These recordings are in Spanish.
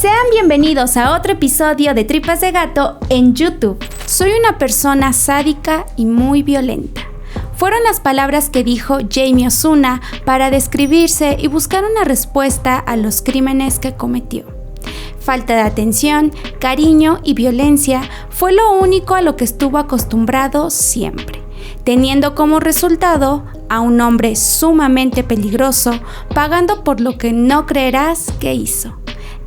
Sean bienvenidos a otro episodio de Tripas de Gato en YouTube. Soy una persona sádica y muy violenta. Fueron las palabras que dijo Jamie Ozuna para describirse y buscar una respuesta a los crímenes que cometió. Falta de atención, cariño y violencia fue lo único a lo que estuvo acostumbrado siempre, teniendo como resultado a un hombre sumamente peligroso, pagando por lo que no creerás que hizo.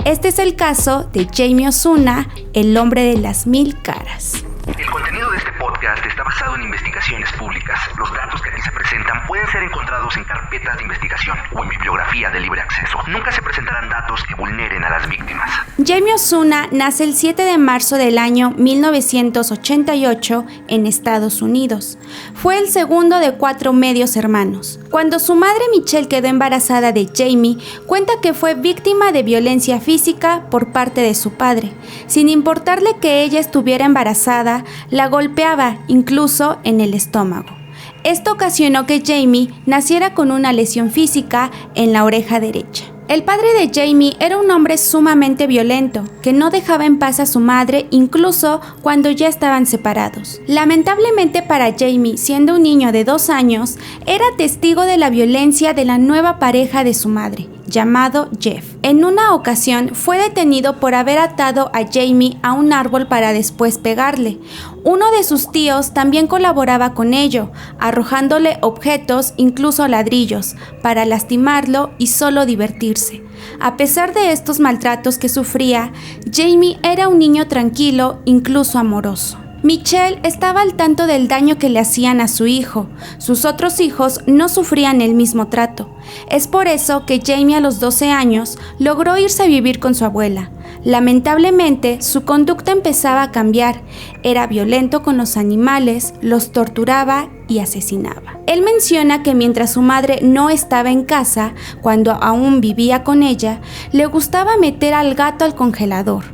Este es el caso de Jamie Ozuna, el hombre de las 1000 caras. El contenido de este podcast está basado en investigaciones públicas. Los datos que aquí se presentan pueden ser encontrados en carpetas de investigación o en bibliografía de libre acceso. Nunca se presentarán datos que vulneren a las víctimas. Jamie Ozuna nace el 7 de marzo del año 1988 en Estados Unidos. Fue el segundo de 4 medios hermanos. Cuando su madre Michelle quedó embarazada de Jamie, cuenta que fue víctima de violencia física por parte de su padre. Sin importarle que ella estuviera embarazada, la golpeaba, incluso en el estómago. Esto ocasionó que Jamie naciera con una lesión física en la oreja derecha. El padre de Jamie era un hombre sumamente violento, que no dejaba en paz a su madre incluso cuando ya estaban separados. Lamentablemente para Jamie, siendo un niño de 2 años, era testigo de la violencia de la nueva pareja de su madre, llamado Jeff. En una ocasión fue detenido por haber atado a Jamie a un árbol para después pegarle. Uno de sus tíos también colaboraba con ello, arrojándole objetos, incluso ladrillos, para lastimarlo y solo divertirse. A pesar de estos maltratos que sufría, Jamie era un niño tranquilo, incluso amoroso. Michelle estaba al tanto del daño que le hacían a su hijo. Sus otros hijos no sufrían el mismo trato. Es por eso que Jamie a los 12 años logró irse a vivir con su abuela. Lamentablemente, su conducta empezaba a cambiar. Era violento con los animales, los torturaba y asesinaba. Él menciona que mientras su madre no estaba en casa, cuando aún vivía con ella, le gustaba meter al gato al congelador.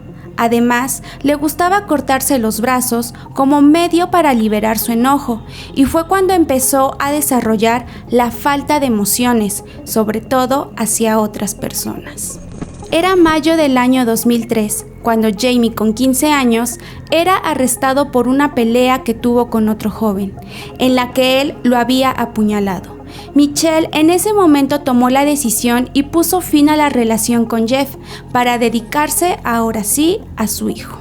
Además, le gustaba cortarse los brazos como medio para liberar su enojo, y fue cuando empezó a desarrollar la falta de emociones, sobre todo hacia otras personas. Era mayo del año 2003, cuando Jamie, con 15 años, era arrestado por una pelea que tuvo con otro joven, en la que él lo había apuñalado. Michelle en ese momento tomó la decisión y puso fin a la relación con Jeff para dedicarse ahora sí a su hijo.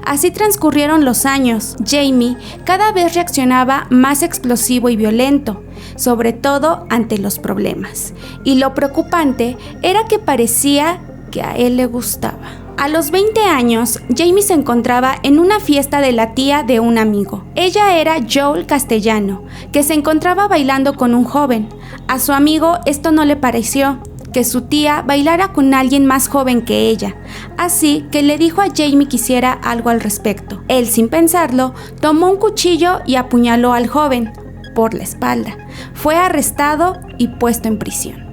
Así transcurrieron los años. Jamie cada vez reaccionaba más explosivo y violento, sobre todo ante los problemas. Y lo preocupante era que parecía que a él le gustaba. A los 20 años, Jamie se encontraba en una fiesta de la tía de un amigo. Ella era Joel Castellano, que se encontraba bailando con un joven. A su amigo esto no le pareció, que su tía bailara con alguien más joven que ella, así que le dijo a Jamie que hiciera algo al respecto. Él, sin pensarlo, tomó un cuchillo y apuñaló al joven por la espalda. Fue arrestado y puesto en prisión.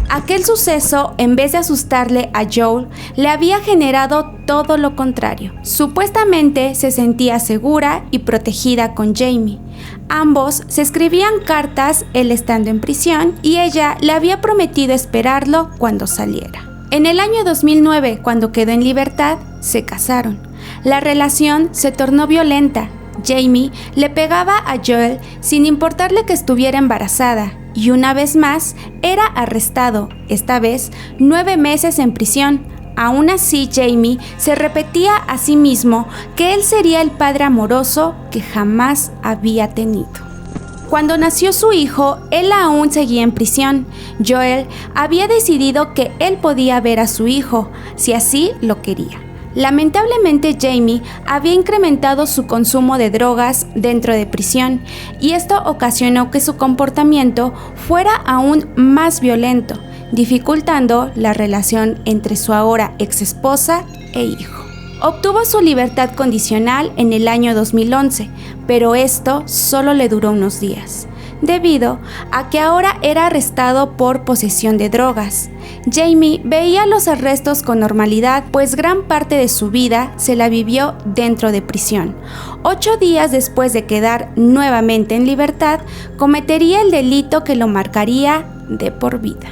Aquel suceso, en vez de asustarle a Joel, le había generado todo lo contrario. Supuestamente se sentía segura y protegida con Jamie. Ambos se escribían cartas, él estando en prisión, y ella le había prometido esperarlo cuando saliera. En el año 2009, cuando quedó en libertad, se casaron. La relación se tornó violenta. Jamie le pegaba a Joel sin importarle que estuviera embarazada. Y una vez más, era arrestado, esta vez 9 meses en prisión. Aún así, Jamie se repetía a sí mismo que él sería el padre amoroso que jamás había tenido. Cuando nació su hijo, él aún seguía en prisión. Joel había decidido que él podía ver a su hijo, si así lo quería. Lamentablemente, Jamie había incrementado su consumo de drogas dentro de prisión, y esto ocasionó que su comportamiento fuera aún más violento, dificultando la relación entre su ahora exesposa e hijo. Obtuvo su libertad condicional en el año 2011, pero esto solo le duró unos días, debido a que ahora era arrestado por posesión de drogas. Jamie veía los arrestos con normalidad, pues gran parte de su vida se la vivió dentro de prisión. 8 días después de quedar nuevamente en libertad, cometería el delito que lo marcaría de por vida.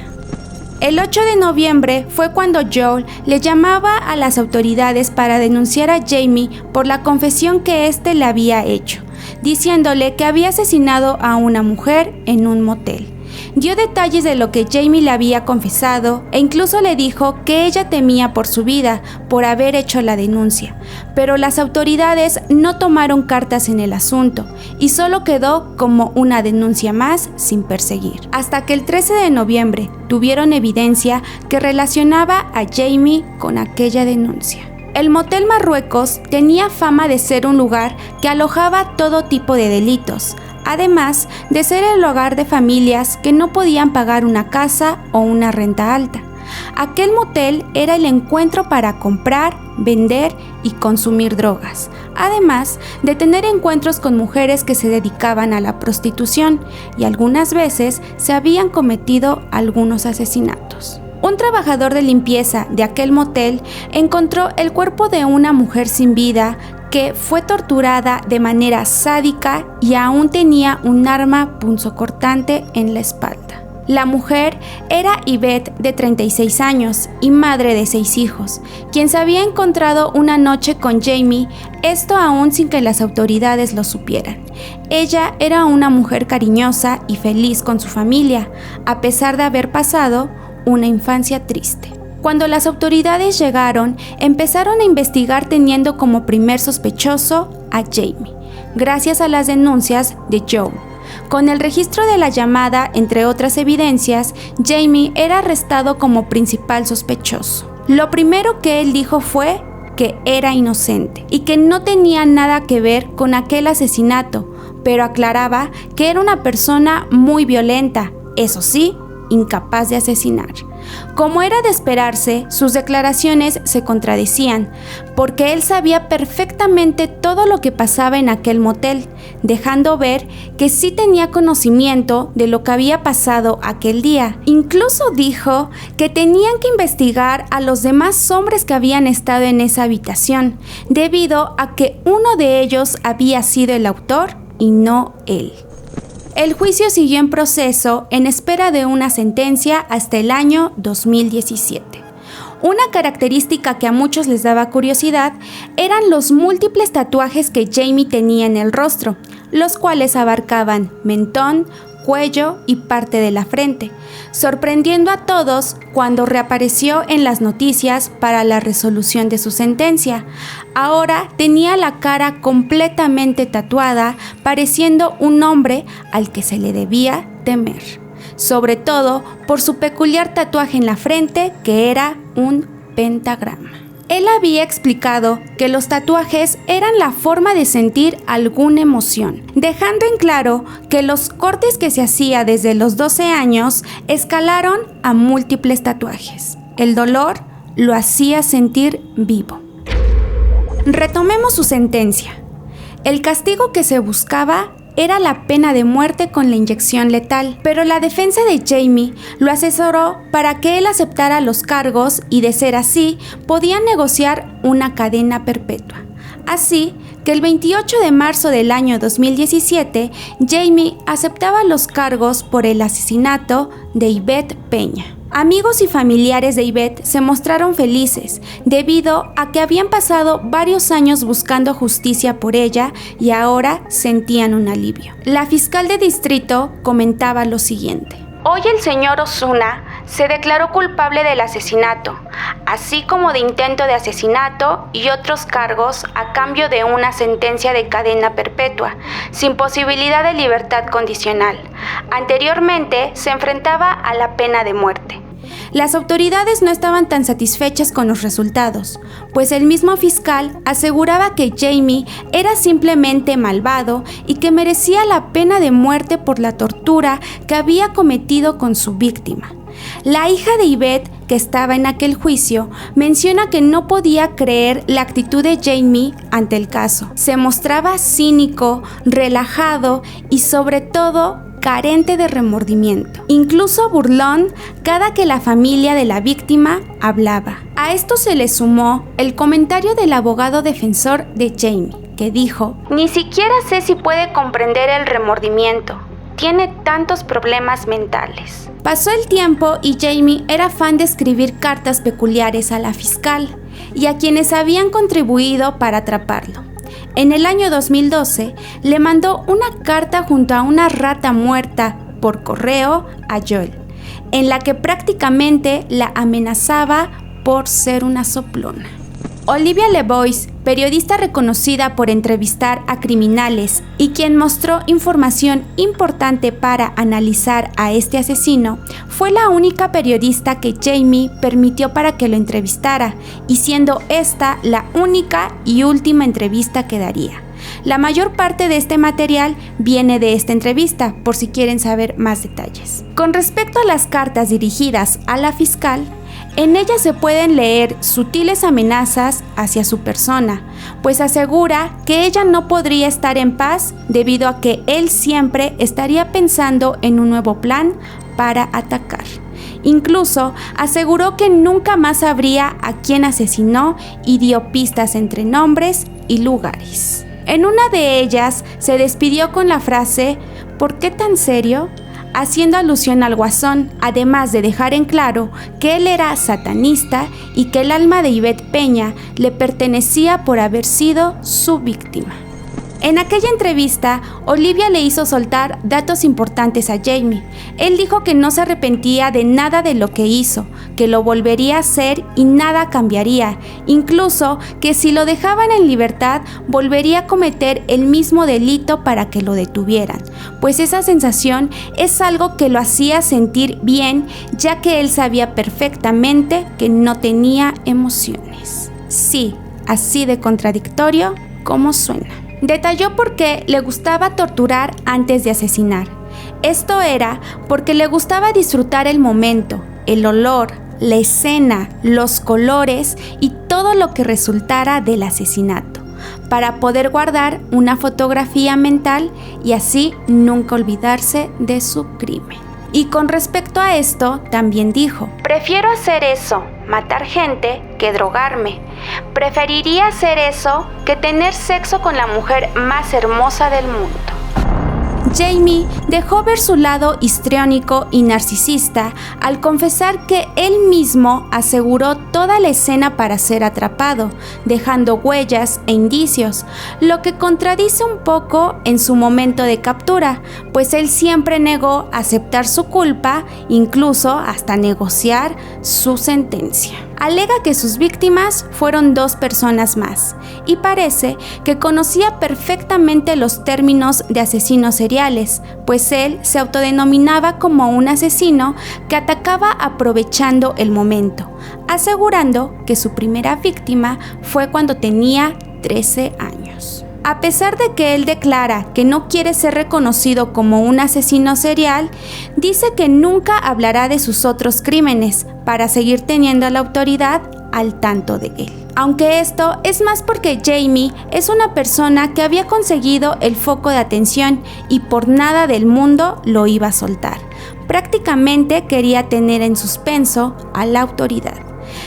El 8 de noviembre fue cuando Joel le llamaba a las autoridades para denunciar a Jamie por la confesión que éste le había hecho, diciéndole que había asesinado a una mujer en un motel. Dio detalles de lo que Jamie le había confesado e incluso le dijo que ella temía por su vida por haber hecho la denuncia, pero las autoridades no tomaron cartas en el asunto y solo quedó como una denuncia más sin perseguir. Hasta que el 13 de noviembre tuvieron evidencia que relacionaba a Jamie con aquella denuncia. El Motel Marruecos tenía fama de ser un lugar que alojaba todo tipo de delitos, además de ser el hogar de familias que no podían pagar una casa o una renta alta. Aquel motel era el encuentro para comprar, vender y consumir drogas, además de tener encuentros con mujeres que se dedicaban a la prostitución y algunas veces se habían cometido algunos asesinatos. Un trabajador de limpieza de aquel motel encontró el cuerpo de una mujer sin vida que fue torturada de manera sádica y aún tenía un arma punzocortante en la espalda. La mujer era Yvette, de 36 años y madre de 6 hijos, quien se había encontrado una noche con Jamie, esto aún sin que las autoridades lo supieran. Ella era una mujer cariñosa y feliz con su familia, a pesar de haber pasado una infancia triste. Cuando las autoridades llegaron, empezaron a investigar teniendo como primer sospechoso a Jamie, gracias a las denuncias de Joe. Con el registro de la llamada, entre otras evidencias, Jamie era arrestado como principal sospechoso. Lo primero que él dijo fue que era inocente y que no tenía nada que ver con aquel asesinato, pero aclaraba que era una persona muy violenta, eso sí, incapaz de asesinar. Como era de esperarse, sus declaraciones se contradecían, porque él sabía perfectamente todo lo que pasaba en aquel motel, dejando ver que sí tenía conocimiento de lo que había pasado aquel día. Incluso dijo que tenían que investigar a los demás hombres que habían estado en esa habitación, debido a que uno de ellos había sido el autor y no él. El juicio siguió en proceso en espera de una sentencia hasta el año 2017. Una característica que a muchos les daba curiosidad eran los múltiples tatuajes que Jamie tenía en el rostro, los cuales abarcaban mentón, cuello y parte de la frente, sorprendiendo a todos cuando reapareció en las noticias para la resolución de su sentencia. Ahora tenía la cara completamente tatuada, pareciendo un hombre al que se le debía temer, sobre todo por su peculiar tatuaje en la frente, que era un pentagrama. Él había explicado que los tatuajes eran la forma de sentir alguna emoción, dejando en claro que los cortes que se hacía desde los 12 años escalaron a múltiples tatuajes. El dolor lo hacía sentir vivo. Retomemos su sentencia. El castigo que se buscaba era la pena de muerte con la inyección letal, pero la defensa de Jamie lo asesoró para que él aceptara los cargos y, de ser así, podían negociar una cadena perpetua. Así que el 28 de marzo del año 2017, Jamie aceptaba los cargos por el asesinato de Yvette Peña. Amigos y familiares de Yvette se mostraron felices debido a que habían pasado varios años buscando justicia por ella y ahora sentían un alivio. La fiscal de distrito comentaba lo siguiente: Hoy el señor Osuna se declaró culpable del asesinato, así como de intento de asesinato y otros cargos a cambio de una sentencia de cadena perpetua, sin posibilidad de libertad condicional. Anteriormente se enfrentaba a la pena de muerte. Las autoridades no estaban tan satisfechas con los resultados, pues el mismo fiscal aseguraba que Jamie era simplemente malvado y que merecía la pena de muerte por la tortura que había cometido con su víctima. La hija de Yvette, que estaba en aquel juicio, menciona que no podía creer la actitud de Jamie ante el caso. Se mostraba cínico, relajado y sobre todo carente de remordimiento, incluso burlón cada que la familia de la víctima hablaba. A esto se le sumó el comentario del abogado defensor de Jamie, que dijo: Ni siquiera sé si puede comprender el remordimiento. tiene tantos problemas mentales. Pasó el tiempo y Jamie era fan de escribir cartas peculiares a la fiscal y a quienes habían contribuido para atraparlo. En el año 2012 le mandó una carta junto a una rata muerta por correo a Joel, en la que prácticamente la amenazaba por ser una soplona. Olivia LeBoyce, periodista reconocida por entrevistar a criminales y quien mostró información importante para analizar a este asesino, fue la única periodista que Jamie permitió para que lo entrevistara, y siendo esta la única y última entrevista que daría. La mayor parte de este material viene de esta entrevista, por si quieren saber más detalles. Con respecto a las cartas dirigidas a la fiscal, en ellas se pueden leer sutiles amenazas hacia su persona, pues asegura que ella no podría estar en paz debido a que él siempre estaría pensando en un nuevo plan para atacar. Incluso aseguró que nunca más sabría a quién asesinó y dio pistas entre nombres y lugares. En una de ellas se despidió con la frase ¿por qué tan serio?, haciendo alusión al Guasón, además de dejar en claro que él era satanista y que el alma de Ivette Peña le pertenecía por haber sido su víctima. En aquella entrevista, Olivia le hizo soltar datos importantes a Jamie. Él dijo que no se arrepentía de nada de lo que hizo, que lo volvería a hacer y nada cambiaría, incluso que si lo dejaban en libertad, volvería a cometer el mismo delito para que lo detuvieran, pues esa sensación es algo que lo hacía sentir bien, ya que él sabía perfectamente que no tenía emociones. Sí, así de contradictorio como suena. Detalló por qué le gustaba torturar antes de asesinar. Esto era porque le gustaba disfrutar el momento, el olor, la escena, los colores y todo lo que resultara del asesinato, para poder guardar una fotografía mental y así nunca olvidarse de su crimen. Y con respecto a esto, también dijo: prefiero hacer eso, matar gente, que drogarme. Preferiría hacer eso que tener sexo con la mujer más hermosa del mundo. Jamie dejó ver su lado histriónico y narcisista al confesar que él mismo aseguró toda la escena para ser atrapado, dejando huellas e indicios, lo que contradice un poco en su momento de captura, pues él siempre negó aceptar su culpa, incluso hasta negociar su sentencia. Alega que sus víctimas fueron 2 personas más y parece que conocía perfectamente los términos de asesinos seriales, pues él se autodenominaba como un asesino que atacaba aprovechando el momento, asegurando que su primera víctima fue cuando tenía 13 años. A pesar de que él declara que no quiere ser reconocido como un asesino serial, dice que nunca hablará de sus otros crímenes para seguir teniendo a la autoridad al tanto de él. Aunque esto es más porque Jamie es una persona que había conseguido el foco de atención y por nada del mundo lo iba a soltar. Prácticamente quería tener en suspenso a la autoridad.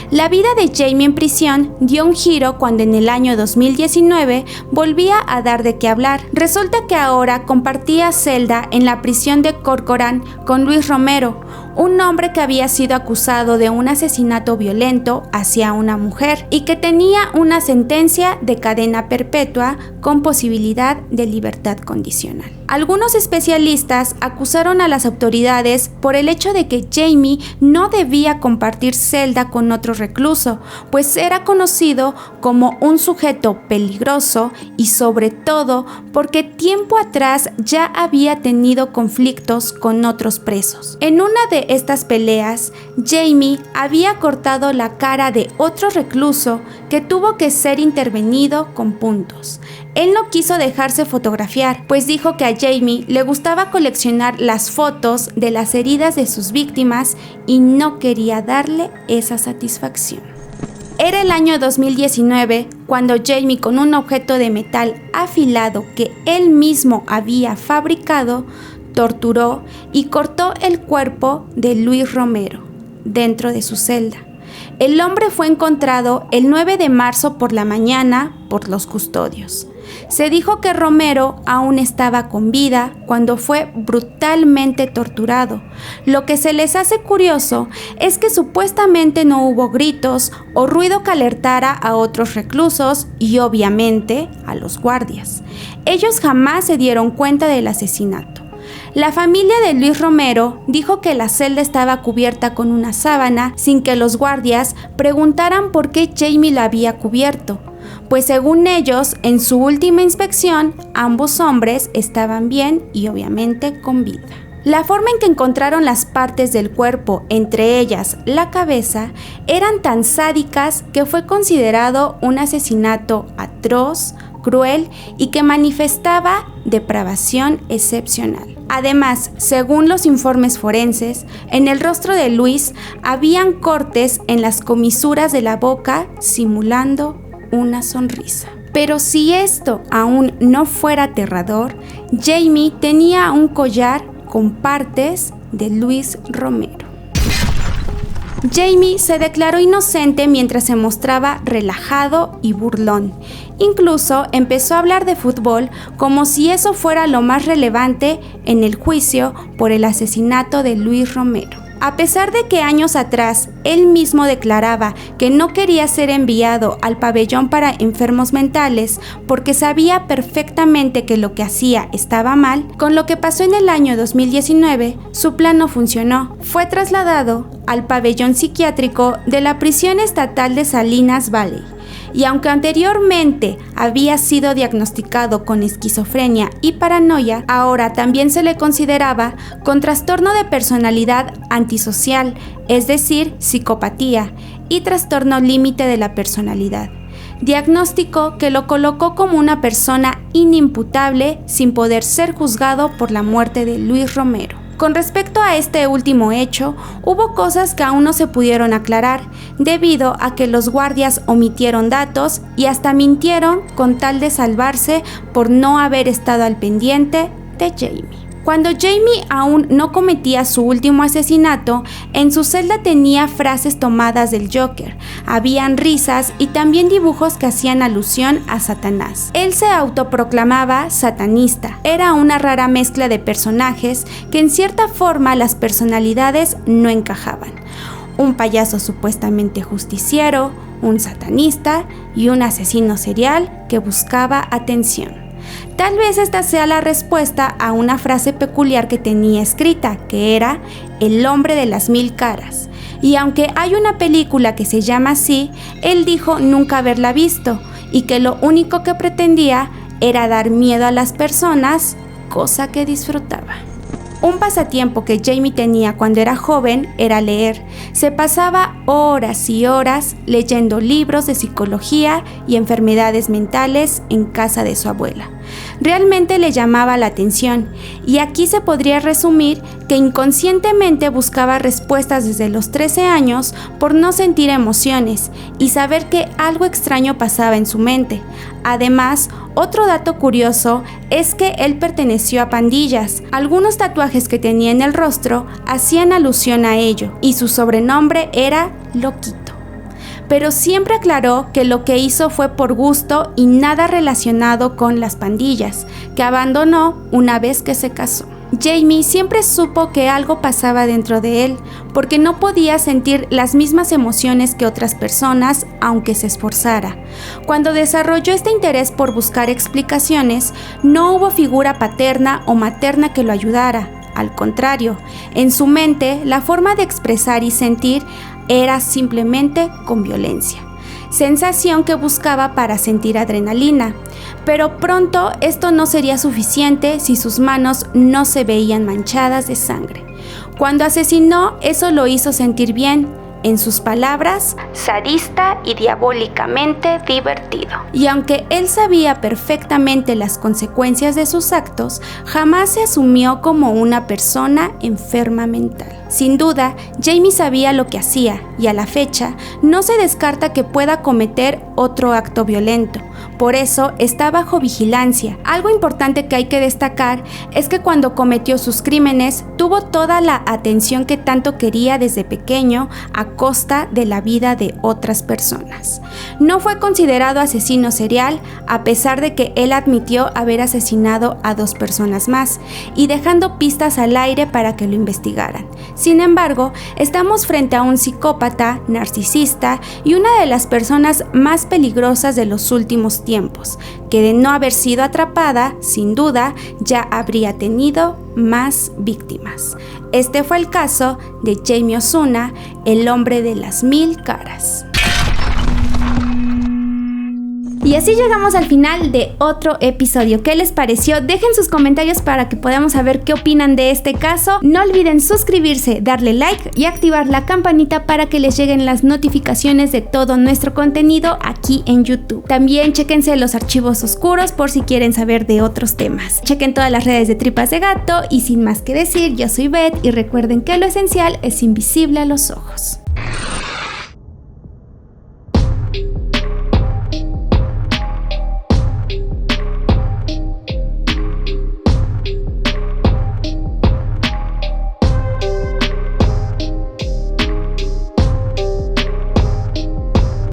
La vida de Jamie en prisión dio un giro cuando en el año 2019 volvía a dar de qué hablar. Resulta que ahora compartía celda en la prisión de Corcoran con Luis Romero, un hombre que había sido acusado de un asesinato violento hacia una mujer y que tenía una sentencia de cadena perpetua con posibilidad de libertad condicional. Algunos especialistas acusaron a las autoridades por el hecho de que Jamie no debía compartir celda con otro recluso, pues era conocido como un sujeto peligroso y sobre todo porque tiempo atrás ya había tenido conflictos con otros presos. En una de estas peleas, Jamie había cortado la cara de otro recluso que tuvo que ser intervenido con puntos. Él no quiso dejarse fotografiar, pues dijo que a Jamie le gustaba coleccionar las fotos de las heridas de sus víctimas y no quería darle esa satisfacción. Era el año 2019 cuando Jamie, con un objeto de metal afilado que él mismo había fabricado, torturó y cortó el cuerpo de Luis Romero dentro de su celda. El hombre fue encontrado el 9 de marzo por la mañana por los custodios. Se dijo que Romero aún estaba con vida cuando fue brutalmente torturado. Lo que se les hace curioso es que supuestamente no hubo gritos o ruido que alertara a otros reclusos y obviamente a los guardias. Ellos jamás se dieron cuenta del asesinato. La familia de Luis Romero dijo que la celda estaba cubierta con una sábana sin que los guardias preguntaran por qué Jamie la había cubierto, pues según ellos, en su última inspección, ambos hombres estaban bien y obviamente con vida. La forma en que encontraron las partes del cuerpo, entre ellas la cabeza, eran tan sádicas que fue considerado un asesinato atroz, cruel y que manifestaba depravación excepcional. Además, según los informes forenses, en el rostro de Luis habían cortes en las comisuras de la boca simulando una sonrisa. Pero si esto aún no fuera aterrador, Jamie tenía un collar con partes de Luis Romero. Jamie se declaró inocente mientras se mostraba relajado y burlón. Incluso empezó a hablar de fútbol como si eso fuera lo más relevante en el juicio por el asesinato de Luis Romero. A pesar de que años atrás él mismo declaraba que no quería ser enviado al pabellón para enfermos mentales porque sabía perfectamente que lo que hacía estaba mal, con lo que pasó en el año 2019, su plan no funcionó. Fue trasladado al pabellón psiquiátrico de la prisión estatal de Salinas Valley. Y aunque anteriormente había sido diagnosticado con esquizofrenia y paranoia, ahora también se le consideraba con trastorno de personalidad antisocial, es decir, psicopatía, y trastorno límite de la personalidad. Diagnóstico que lo colocó como una persona inimputable sin poder ser juzgado por la muerte de Luis Romero. Con respecto a este último hecho, hubo cosas que aún no se pudieron aclarar, debido a que los guardias omitieron datos y hasta mintieron con tal de salvarse por no haber estado al pendiente de Jamie. Cuando Jamie aún no cometía su último asesinato, en su celda tenía frases tomadas del Joker, habían risas y también dibujos que hacían alusión a Satanás. Él se autoproclamaba satanista. Era una rara mezcla de personajes que en cierta forma las personalidades no encajaban. Un payaso supuestamente justiciero, un satanista y un asesino serial que buscaba atención. Tal vez esta sea la respuesta a una frase peculiar que tenía escrita, que era el hombre de las 1000 caras. Y aunque hay una película que se llama así, él dijo nunca haberla visto y que lo único que pretendía era dar miedo a las personas, cosa que disfrutaba. Un pasatiempo que Jamie tenía cuando era joven era leer. Se pasaba horas y horas leyendo libros de psicología y enfermedades mentales en casa de su abuela. Realmente le llamaba la atención, y aquí se podría resumir que inconscientemente buscaba respuestas desde los 13 años por no sentir emociones y saber que algo extraño pasaba en su mente. Además, otro dato curioso es que él perteneció a pandillas. Algunos tatuajes que tenía en el rostro hacían alusión a ello, y su sobrenombre era Loquito. Pero siempre aclaró que lo que hizo fue por gusto y nada relacionado con las pandillas, que abandonó una vez que se casó. Jamie siempre supo que algo pasaba dentro de él, porque no podía sentir las mismas emociones que otras personas, aunque se esforzara. Cuando desarrolló este interés por buscar explicaciones, no hubo figura paterna o materna que lo ayudara. Al contrario, en su mente, la forma de expresar y sentir era simplemente con violencia, sensación que buscaba para sentir adrenalina. Pero pronto esto no sería suficiente si sus manos no se veían manchadas de sangre. Cuando asesinó, eso lo hizo sentir bien. En sus palabras, sadista y diabólicamente divertido. Y aunque él sabía perfectamente las consecuencias de sus actos, jamás se asumió como una persona enferma mental. Sin duda, Jamie sabía lo que hacía, y a la fecha no se descarta que pueda cometer otro acto violento. Por eso está bajo vigilancia. Algo importante que hay que destacar es que cuando cometió sus crímenes tuvo toda la atención que tanto quería desde pequeño a costa de la vida de otras personas. no fue considerado asesino serial, a pesar de que él admitió haber asesinado a 2 personas más y dejando pistas al aire para que lo investigaran. Sin embargo, estamos frente a un psicópata, narcisista y una de las personas más peligrosas de los últimos tiempos, que de no haber sido atrapada, sin duda, ya habría tenido más víctimas. Este fue el caso de Jamie Osuna, el hombre de las 1000 caras. Y así llegamos al final de otro episodio. ¿Qué les pareció? Dejen sus comentarios para que podamos saber qué opinan de este caso. No olviden suscribirse, darle like y activar la campanita para que les lleguen las notificaciones de todo nuestro contenido aquí en YouTube. También chéquense los archivos oscuros por si quieren saber de otros temas. Chequen todas las redes de Tripas de Gato y sin más que decir, yo soy Beth y recuerden que lo esencial es invisible a los ojos.